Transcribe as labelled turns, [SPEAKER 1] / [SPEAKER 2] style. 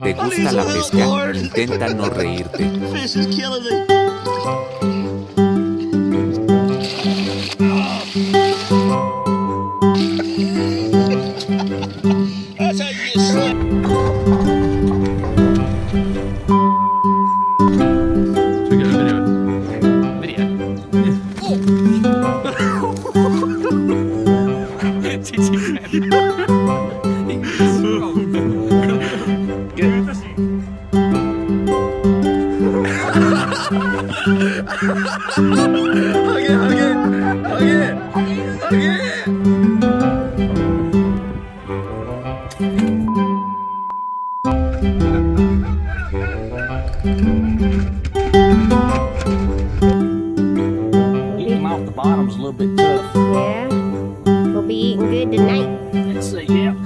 [SPEAKER 1] ¿Te gusta la pesca? Intenta no reírte.
[SPEAKER 2] Fish is killing me. That's how you get slipped.
[SPEAKER 3] Should we get a video? Video? Did you grab it?
[SPEAKER 2] Eating them off the bottom's a little bit tough.
[SPEAKER 4] Yeah, we'll be eating good tonight.
[SPEAKER 2] Let's see, yeah.